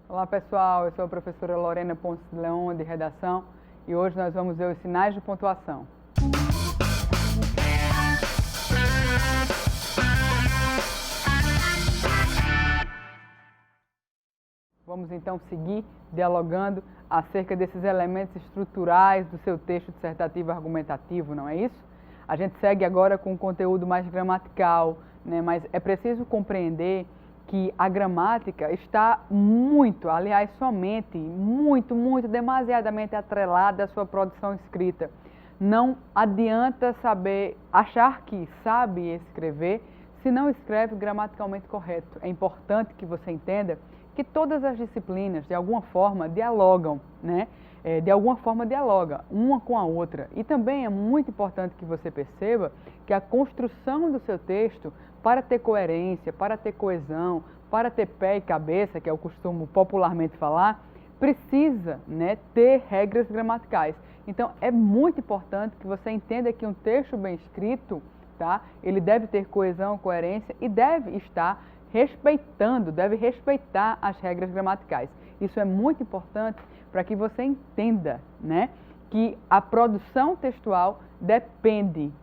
Olá pessoal, eu sou a professora Lorena Ponce de Leon, de Redação, e hoje nós vamos ver os sinais de pontuação. Vamos então seguir dialogando acerca desses elementos estruturais do seu texto dissertativo argumentativo, não é isso? A gente segue agora com um conteúdo mais gramatical, né? Mas é preciso compreender que a gramática está demasiadamente atrelada à sua produção escrita. Não adianta achar que sabe escrever se não escreve gramaticalmente correto. É importante que você entenda que todas as disciplinas, de alguma forma, dialogam, né? De alguma forma dialoga uma com a outra. E também é muito importante que você perceba que a construção do seu texto, para ter coerência, para ter coesão, para ter pé e cabeça, que é o costume popularmente falar, precisa, né, ter regras gramaticais. Então, é muito importante que você entenda que um texto bem escrito, tá? Ele deve ter coesão, coerência e deve respeitar as regras gramaticais. Isso é muito importante para que você entenda, né, que a produção textual depende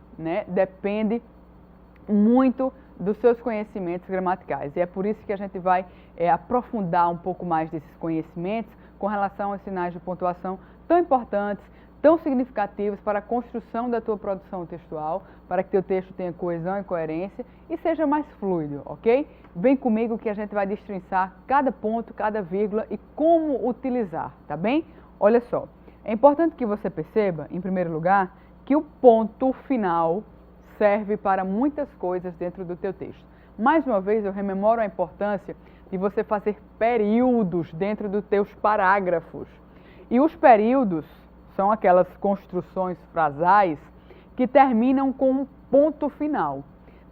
muito dos seus conhecimentos gramaticais. E é por isso que a gente vai aprofundar um pouco mais desses conhecimentos com relação aos sinais de pontuação tão importantes, tão significativos para a construção da tua produção textual, para que teu texto tenha coesão e coerência e seja mais fluido, ok? Vem comigo que a gente vai destrinçar cada ponto, cada vírgula e como utilizar, tá bem? Olha só, é importante que você perceba, em primeiro lugar, que o ponto final serve para muitas coisas dentro do teu texto. Mais uma vez, eu rememoro a importância de você fazer períodos dentro dos teus parágrafos. E os períodos são aquelas construções frasais que terminam com um ponto final.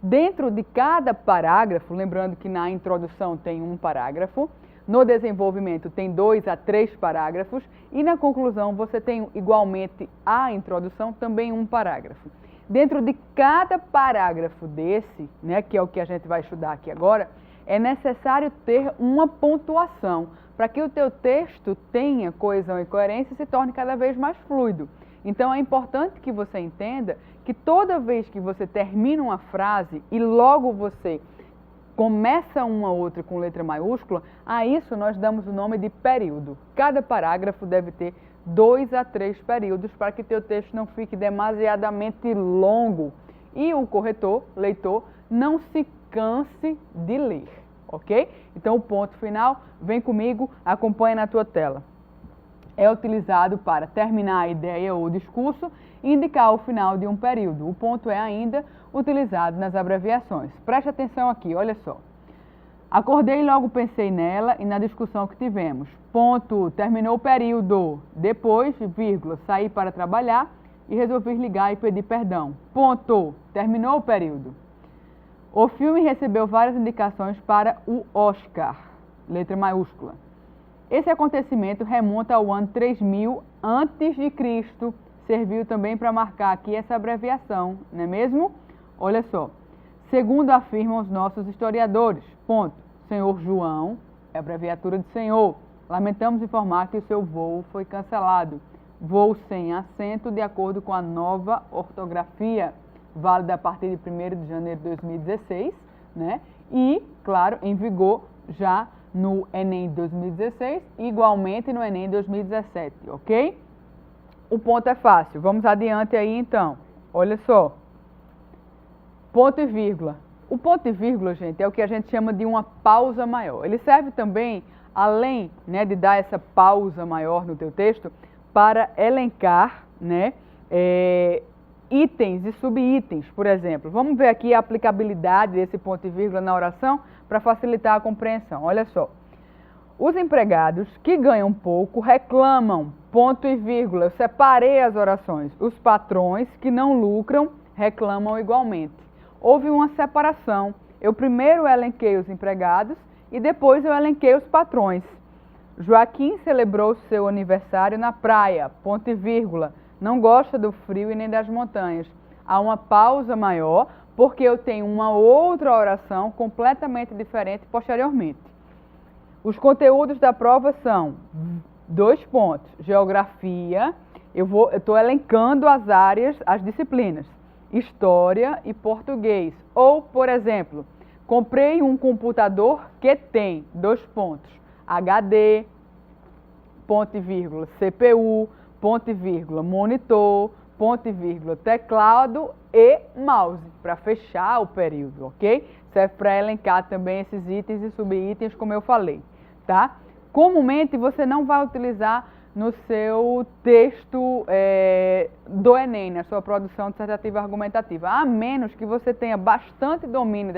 Dentro de cada parágrafo, lembrando que na introdução tem um parágrafo, no desenvolvimento tem 2 a 3 parágrafos e na conclusão você tem igualmente a introdução também um parágrafo. Dentro de cada parágrafo desse, né, que é o que a gente vai estudar aqui agora, é necessário ter uma pontuação para que o teu texto tenha coesão e coerência e se torne cada vez mais fluido. Então é importante que você entenda que toda vez que você termina uma frase e logo você começa uma outra com letra maiúscula, a isso nós damos o nome de período. Cada parágrafo deve ter 2 a 3 períodos para que teu texto não fique demasiadamente longo e o corretor, leitor, não se canse de ler, ok? Então o ponto final, vem comigo, acompanha na tua tela. É utilizado para terminar a ideia ou o discurso e indicar o final de um período. O ponto é ainda utilizado nas abreviações. Preste atenção aqui, olha só. Acordei e logo pensei nela e na discussão que tivemos. Ponto, terminou o período. Depois, vírgula, saí para trabalhar e resolvi ligar e pedir perdão. Ponto, terminou o período. O filme recebeu várias indicações para o Oscar, letra maiúscula. Esse acontecimento remonta ao ano 3000 a.C., serviu também para marcar aqui essa abreviação, não é mesmo? Olha só, segundo afirmam os nossos historiadores, ponto, Senhor João, é a abreviatura de Senhor, lamentamos informar que o seu voo foi cancelado. Voo sem acento de acordo com a nova ortografia, válida a partir de 1º de janeiro de 2016, né? E, claro, em vigor já no Enem 2016 e igualmente no Enem 2017, ok? O ponto é fácil, vamos adiante aí então. Olha só, ponto e vírgula. O ponto e vírgula, gente, é o que a gente chama de uma pausa maior. Ele serve também, além, né, de dar essa pausa maior no teu texto, para elencar, né, itens e subitens, por exemplo. Vamos ver aqui a aplicabilidade desse ponto e vírgula na oração para facilitar a compreensão. Olha só. Os empregados que ganham pouco reclamam, ponto e vírgula. Eu separei as orações. Os patrões que não lucram reclamam igualmente. Houve uma separação. Eu primeiro elenquei os empregados e depois eu elenquei os patrões. Joaquim celebrou seu aniversário na praia, ponto e vírgula. Não gosta do frio e nem das montanhas. Há uma pausa maior, porque eu tenho uma outra oração completamente diferente posteriormente. Os conteúdos da prova são 2 pontos, geografia, eu estou elencando as áreas, as disciplinas, história e português. Ou, por exemplo, comprei um computador que tem 2 pontos, HD, ponto e vírgula, CPU, ponto e vírgula, monitor, ponto e vírgula, teclado e mouse, para fechar o período, ok? Serve para elencar também esses itens e subitens, como eu falei, tá? Comumente, você não vai utilizar no seu texto do Enem, na sua produção dissertativa argumentativa, a menos que você tenha bastante domínio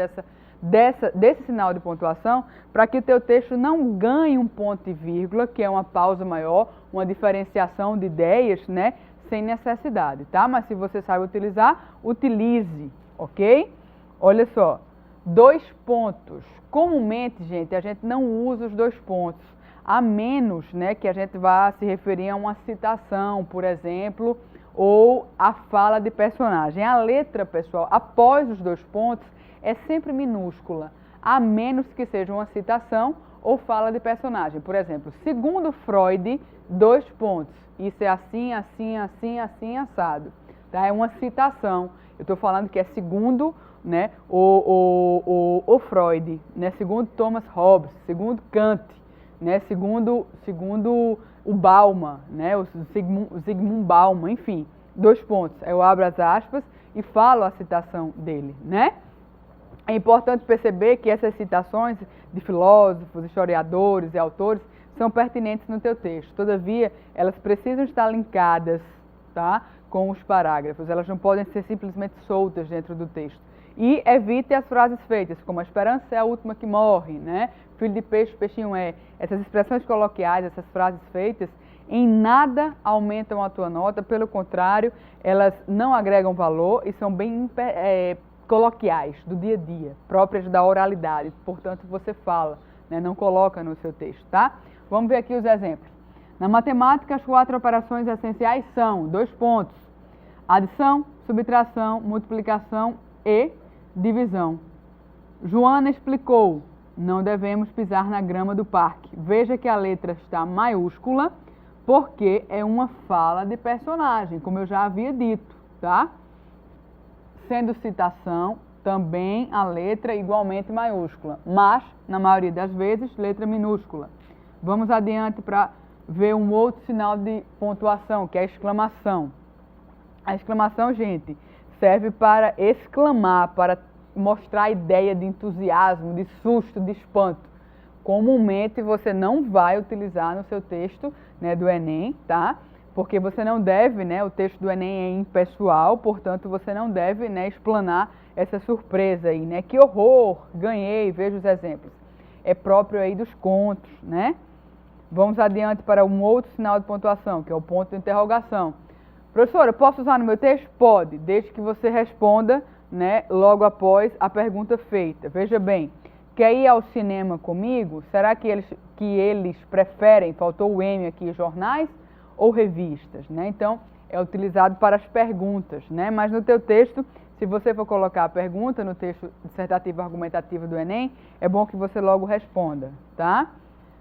desse sinal de pontuação, para que o teu texto não ganhe um ponto e vírgula, que é uma pausa maior, uma diferenciação de ideias, né, sem necessidade, tá? Mas se você sabe utilizar, utilize, ok? Olha só, 2 pontos. Comumente, gente, a gente não usa os 2 pontos, a menos, né, que a gente vá se referir a uma citação, por exemplo, ou a fala de personagem. A letra, pessoal, após os 2 pontos, é sempre minúscula, a menos que seja uma citação ou fala de personagem. Por exemplo, segundo Freud, 2 pontos. Isso é assim, assim, assim, assim, assado. Tá? É uma citação. Eu estou falando que é segundo, né, o Freud, né, segundo Thomas Hobbes, segundo Kant, né, segundo o Bauman, né, o Zygmunt Bauman, enfim, 2 pontos. Eu abro as aspas e falo a citação dele, né? É importante perceber que essas citações de filósofos, historiadores e autores são pertinentes no teu texto. Todavia, elas precisam estar linkadas, tá, com os parágrafos. Elas não podem ser simplesmente soltas dentro do texto. E evite as frases feitas, como a esperança é a última que morre, né? Filho de peixe, peixinho é. Essas expressões coloquiais, essas frases feitas, em nada aumentam a tua nota. Pelo contrário, elas não agregam valor e são bem coloquiais, do dia a dia, próprias da oralidade, portanto você fala, né, não coloca no seu texto, tá? Vamos ver aqui os exemplos. Na matemática, as 4 operações essenciais são 2 pontos, adição, subtração, multiplicação e divisão. Joana explicou, não devemos pisar na grama do parque. Veja que a letra está maiúscula, porque é uma fala de personagem, como eu já havia dito, tá? Sendo citação, também a letra igualmente maiúscula, mas, na maioria das vezes, letra minúscula. Vamos adiante para ver um outro sinal de pontuação, que é a exclamação. A exclamação, gente, serve para exclamar, para mostrar a ideia de entusiasmo, de susto, de espanto. Comumente, você não vai utilizar no seu texto, né, do Enem, tá? Porque você não deve, né, o texto do Enem é impessoal, portanto, você não deve, né, explanar essa surpresa aí, né? Que horror, ganhei, veja os exemplos. É próprio aí dos contos, né? Vamos adiante para um outro sinal de pontuação, que é o ponto de interrogação. Professora, posso usar no meu texto? Pode, desde que você responda, né, logo após a pergunta feita. Veja bem, quer ir ao cinema comigo? Será que eles preferem, faltou o M aqui, jornais ou revistas, né? Então, é utilizado para as perguntas, né? Mas no teu texto, se você for colocar a pergunta no texto dissertativo argumentativo do Enem, é bom que você logo responda, tá?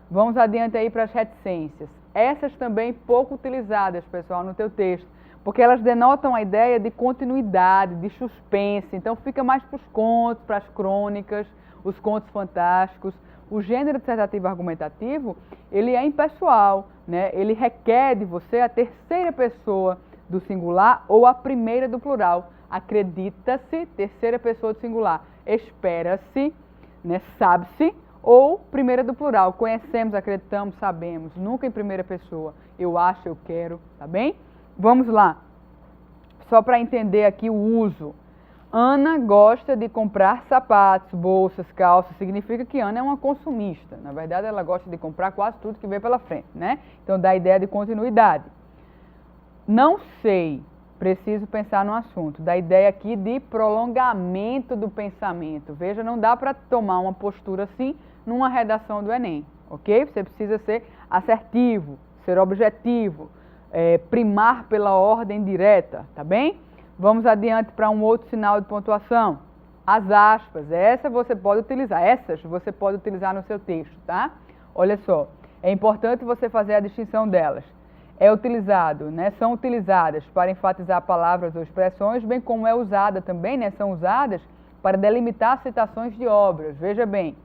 Vamos adiante aí para as reticências. Essas também pouco utilizadas, pessoal, no teu texto, porque elas denotam a ideia de continuidade, de suspense. Então, fica mais para os contos, para as crônicas, os contos fantásticos. O gênero dissertativo argumentativo, ele é impessoal, né? Ele requer de você a terceira pessoa do singular ou a primeira do plural. Acredita-se, terceira pessoa do singular. Espera-se, né? Sabe-se, ou primeira do plural. Conhecemos, acreditamos, sabemos. Nunca em primeira pessoa. Eu acho, eu quero, tá bem? Vamos lá. Só para entender aqui o uso. Ana gosta de comprar sapatos, bolsas, calças. Significa que Ana é uma consumista. Na verdade, ela gosta de comprar quase tudo que vê pela frente, né? Então, dá a ideia de continuidade. Não sei, preciso pensar no assunto. Dá a ideia aqui de prolongamento do pensamento. Veja, não dá para tomar uma postura assim numa redação do Enem, ok? Você precisa ser assertivo, ser objetivo, primar pela ordem direta, tá bem? Vamos adiante para um outro sinal de pontuação. As aspas, essas você pode utilizar no seu texto, tá? Olha só, é importante você fazer a distinção delas. É utilizado, né, são utilizadas para enfatizar palavras ou expressões, bem como é usada também, né, são usadas para delimitar citações de obras. Veja bem,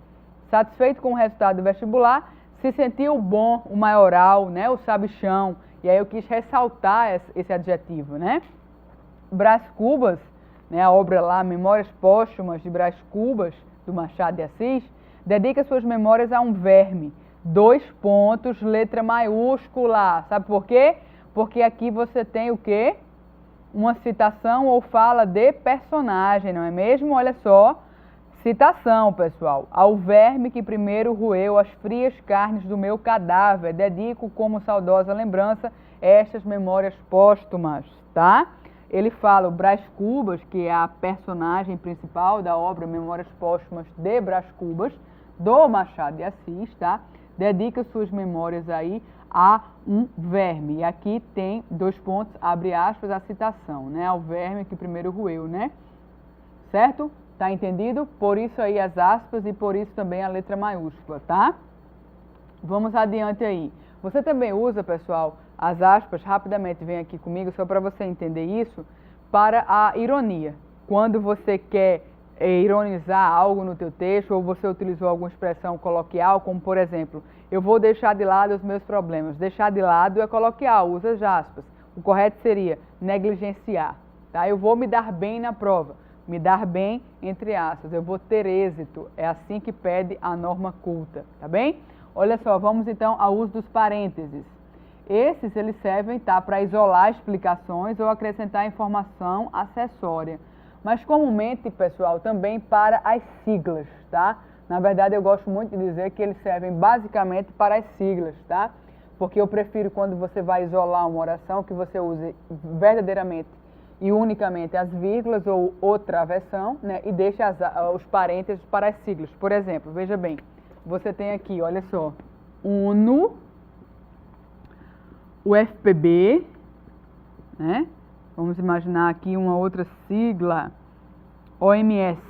satisfeito com o resultado do vestibular, se sentiu bom, o maioral, né, o sabichão, e aí eu quis ressaltar esse adjetivo, né? Brás Cubas, né, a obra lá, Memórias Póstumas de Brás Cubas, do Machado de Assis, dedica suas memórias a um verme, 2 pontos, letra maiúscula. Sabe por quê? Porque aqui você tem o quê? Uma citação ou fala de personagem, não é mesmo? Olha só, citação, pessoal. Ao verme que primeiro roeu as frias carnes do meu cadáver, dedico como saudosa lembrança estas memórias póstumas, tá? Ele fala o Brás Cubas, que é a personagem principal da obra Memórias Póstumas de Brás Cubas, do Machado de Assis, tá? Dedica suas memórias aí a um verme. E aqui tem 2 pontos, abre aspas, a citação, né? Ao verme que primeiro roeu, né? Certo? Tá entendido? Por isso aí as aspas e por isso também a letra maiúscula, tá? Vamos adiante aí. Você também usa, pessoal, as aspas, rapidamente vem aqui comigo, só para você entender isso, para a ironia. Quando você quer ironizar algo no teu texto, ou você utilizou alguma expressão coloquial, como por exemplo, eu vou deixar de lado os meus problemas. Deixar de lado é coloquial, usa as aspas. O correto seria negligenciar, tá? Eu vou me dar bem na prova. Me dar bem, entre aspas, eu vou ter êxito. É assim que pede a norma culta, tá bem? Olha só, vamos então ao uso dos parênteses. Esses, eles servem, tá, para isolar explicações ou acrescentar informação acessória. Mas comumente, pessoal, também para as siglas, tá? Na verdade, eu gosto muito de dizer que eles servem basicamente para as siglas, tá? Porque eu prefiro quando você vai isolar uma oração que você use verdadeiramente e unicamente as vírgulas ou outra versão, né? E deixe os parênteses para as siglas. Por exemplo, veja bem, você tem aqui, olha só, UNO, o FPB, né? Vamos imaginar aqui uma outra sigla, OMS,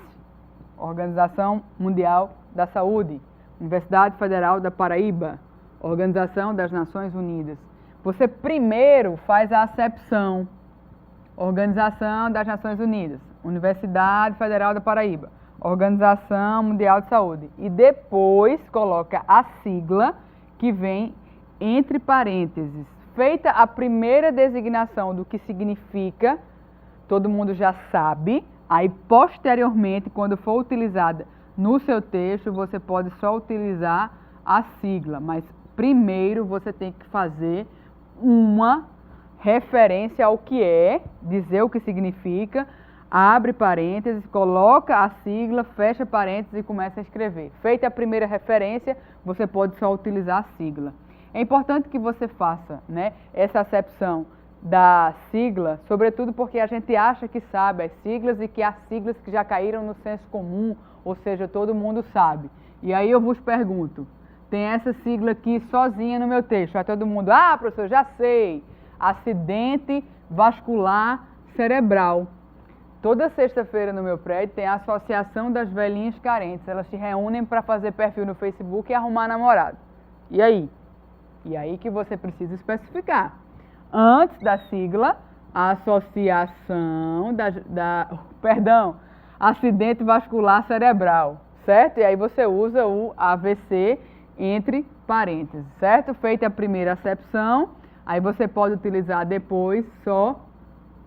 Organização Mundial da Saúde, Universidade Federal da Paraíba, Organização das Nações Unidas. Você primeiro faz a acepção, Organização das Nações Unidas, Universidade Federal da Paraíba, Organização Mundial de Saúde, e depois coloca a sigla que vem entre parênteses. Feita a primeira designação do que significa, todo mundo já sabe, aí posteriormente, quando for utilizada no seu texto, você pode só utilizar a sigla, mas primeiro você tem que fazer uma referência ao que é, dizer o que significa, abre parênteses, coloca a sigla, fecha parênteses e começa a escrever. Feita a primeira referência, você pode só utilizar a sigla. É importante que você faça, né, essa acepção da sigla, sobretudo porque a gente acha que sabe as siglas e que há siglas que já caíram no senso comum, ou seja, todo mundo sabe. E aí eu vos pergunto, tem essa sigla aqui sozinha no meu texto, aí todo mundo, professor, já sei, acidente vascular cerebral. Toda sexta-feira no meu prédio tem a Associação das Velhinhas Carentes, elas se reúnem para fazer perfil no Facebook e arrumar namorado. E aí? E aí que você precisa especificar. Antes da sigla, Associação Acidente Vascular Cerebral, certo? E aí você usa o AVC entre parênteses, certo? Feita a primeira acepção, aí você pode utilizar depois só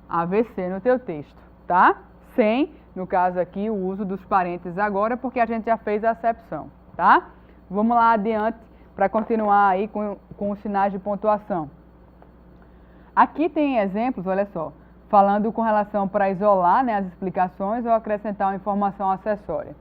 AVC no teu texto, tá? Sem, no caso aqui, o uso dos parênteses agora, porque a gente já fez a acepção, tá? Vamos lá adiante para continuar aí com os sinais de pontuação. Aqui tem exemplos, olha só, falando com relação para isolar, né, as explicações ou acrescentar uma informação acessória.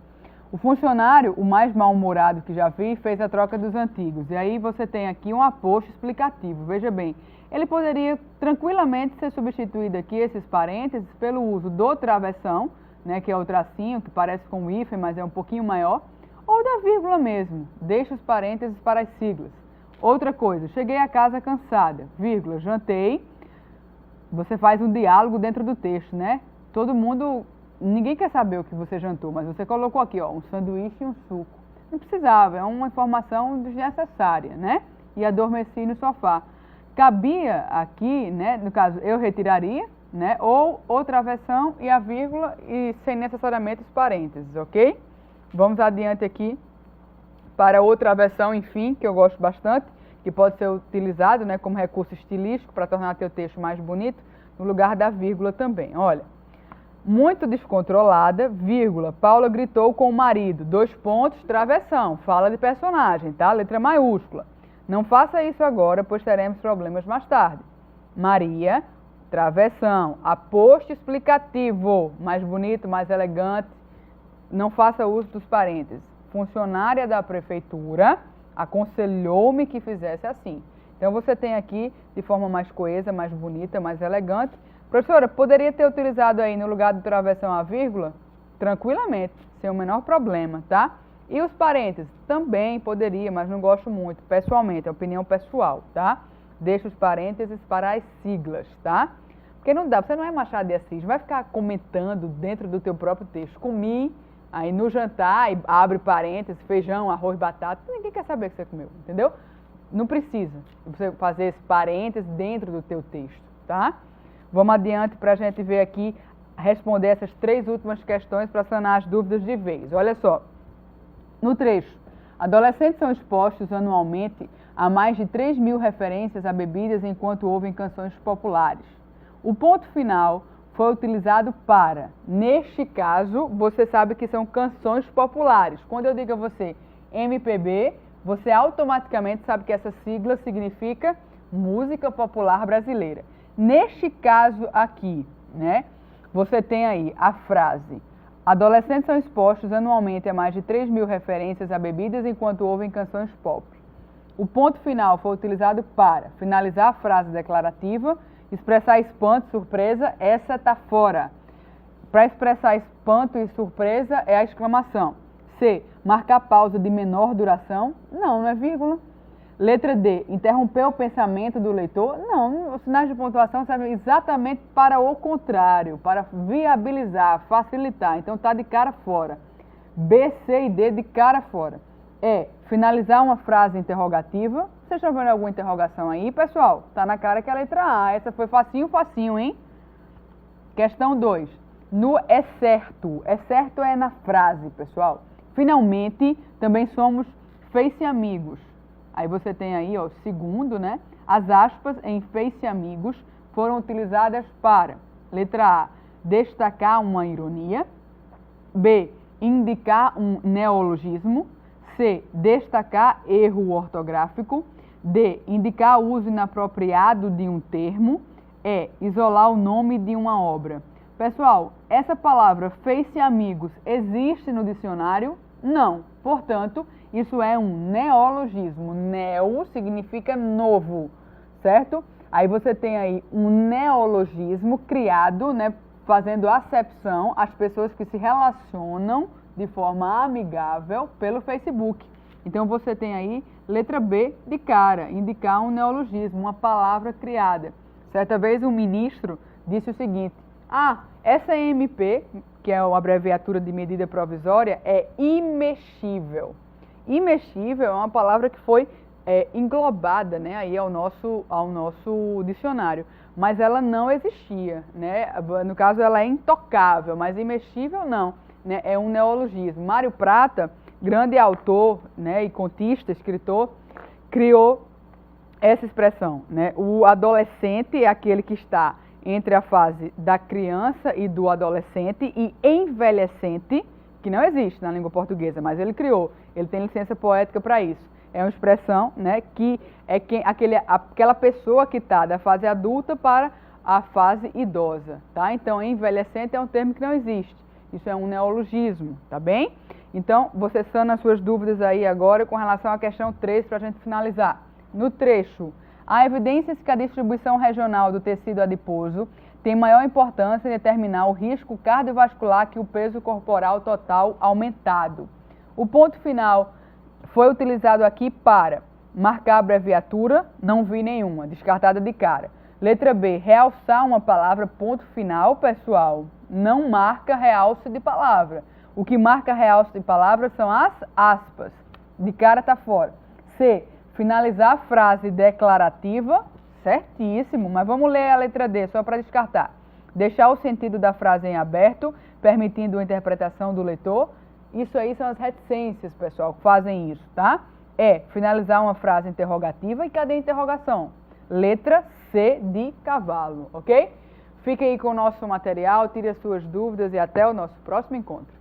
O funcionário, o mais mal-humorado que já vi, fez a troca dos antigos. E aí você tem aqui um aposto explicativo. Veja bem, ele poderia tranquilamente ser substituído aqui, esses parênteses, pelo uso do travessão, né, que é o tracinho, que parece com um hífen, mas é um pouquinho maior, ou da vírgula mesmo, deixa os parênteses para as siglas. Outra coisa, cheguei a casa cansada, vírgula, jantei, você faz um diálogo dentro do texto, né? Todo mundo, ninguém quer saber o que você jantou, mas você colocou aqui, ó, um sanduíche e um suco. Não precisava, é uma informação desnecessária, né? E adormeci no sofá. Cabia aqui, né, no caso, eu retiraria, né, ou outra versão e a vírgula e sem necessariamente os parênteses, ok? Vamos adiante aqui para outra versão, enfim, que eu gosto bastante, que pode ser utilizado, né, como recurso estilístico para tornar teu texto mais bonito, no lugar da vírgula também. Olha, muito descontrolada, vírgula, Paula gritou com o marido, 2 pontos, travessão, fala de personagem, tá? Letra maiúscula. Não faça isso agora, pois teremos problemas mais tarde. Maria, travessão, aposto explicativo, mais bonito, mais elegante, não faça uso dos parênteses. Funcionária da prefeitura aconselhou-me que fizesse assim. Então você tem aqui de forma mais coesa, mais bonita, mais elegante. Professora, poderia ter utilizado aí no lugar do travessão a vírgula? Tranquilamente, sem o menor problema, tá? E os parênteses? Também poderia, mas não gosto muito, pessoalmente, é opinião pessoal, tá? Deixa os parênteses para as siglas, tá? Porque não dá, você não é Machado de Assis, vai ficar comentando dentro do teu próprio texto. Comi, aí no jantar, abre parênteses, feijão, arroz, batata, ninguém quer saber o que você comeu, entendeu? Não precisa você fazer esse parênteses dentro do teu texto, tá? Vamos adiante para a gente ver aqui, responder essas 3 últimas questões para sanar as dúvidas de vez. Olha só. No trecho, adolescentes são expostos anualmente a mais de 3.000 referências a bebidas enquanto ouvem canções populares. O ponto final foi utilizado para, neste caso, você sabe que são canções populares. Quando eu digo a você MPB, você automaticamente sabe que essa sigla significa música popular brasileira. Neste caso aqui, né, você tem aí a frase: adolescentes são expostos anualmente a mais de 3.000 referências a bebidas enquanto ouvem canções pop. O ponto final foi utilizado para finalizar a frase declarativa, expressar espanto, surpresa, essa tá fora. Para expressar espanto e surpresa é a exclamação. C. Marcar pausa de menor duração? Não é vírgula. Letra D. Interromper o pensamento do leitor? Não, os sinais de pontuação servem exatamente para o contrário, para viabilizar, facilitar. Então tá de cara fora. B, C e D de cara fora. E. Finalizar uma frase interrogativa. Vocês estão vendo alguma interrogação aí, pessoal? Tá na cara que é a letra A. Essa foi facinho, facinho, hein? Questão 2. No é certo. É certo é na frase, pessoal. Finalmente, também somos face amigos. Aí você tem aí, ó, segundo, né? As aspas em face amigos foram utilizadas para, letra A, destacar uma ironia. B, indicar um neologismo. C, destacar erro ortográfico. D, indicar o uso inapropriado de um termo. E, isolar o nome de uma obra. Pessoal, essa palavra face amigos existe no dicionário? Não. Portanto, isso é um neologismo. Neo significa novo, certo? Aí você tem aí um neologismo criado, né, fazendo acepção às pessoas que se relacionam de forma amigável pelo Facebook. Então você tem aí letra B de cara, indicar um neologismo, uma palavra criada. Certa vez um ministro disse o seguinte: essa MP, que é a abreviatura de medida provisória, é imexível. Imexível é uma palavra que foi englobada, né, aí ao nosso dicionário, mas ela não existia, né? No caso ela é intocável, mas imexível não, né? É um neologismo. Mário Prata, grande autor, né, e contista, escritor, criou essa expressão, né? O adolescente é aquele que está entre a fase da criança e do adolescente, e envelhecente, que não existe na língua portuguesa, mas ele criou, ele tem licença poética para isso. É uma expressão, né, que é aquela pessoa que está da fase adulta para a fase idosa, tá? Então, envelhecente é um termo que não existe. Isso é um neologismo, tá bem? Então, você sana as suas dúvidas aí agora com relação à questão 3 para a gente finalizar. No trecho, há evidências que a distribuição regional do tecido adiposo tem maior importância em determinar o risco cardiovascular que o peso corporal total aumentado. O ponto final foi utilizado aqui para marcar a abreviatura, não vi nenhuma, descartada de cara. Letra B, realçar uma palavra, ponto final, pessoal, não marca realce de palavra. O que marca realce de palavra são as aspas. De cara tá fora. C, finalizar a frase declarativa, certíssimo, mas vamos ler a letra D, só para descartar. Deixar o sentido da frase em aberto, permitindo a interpretação do leitor. Isso aí são as reticências, pessoal, que fazem isso, tá? E, finalizar uma frase interrogativa e cadê a interrogação? Letra C de cavalo, ok? Fique aí com o nosso material, tire as suas dúvidas e até o nosso próximo encontro.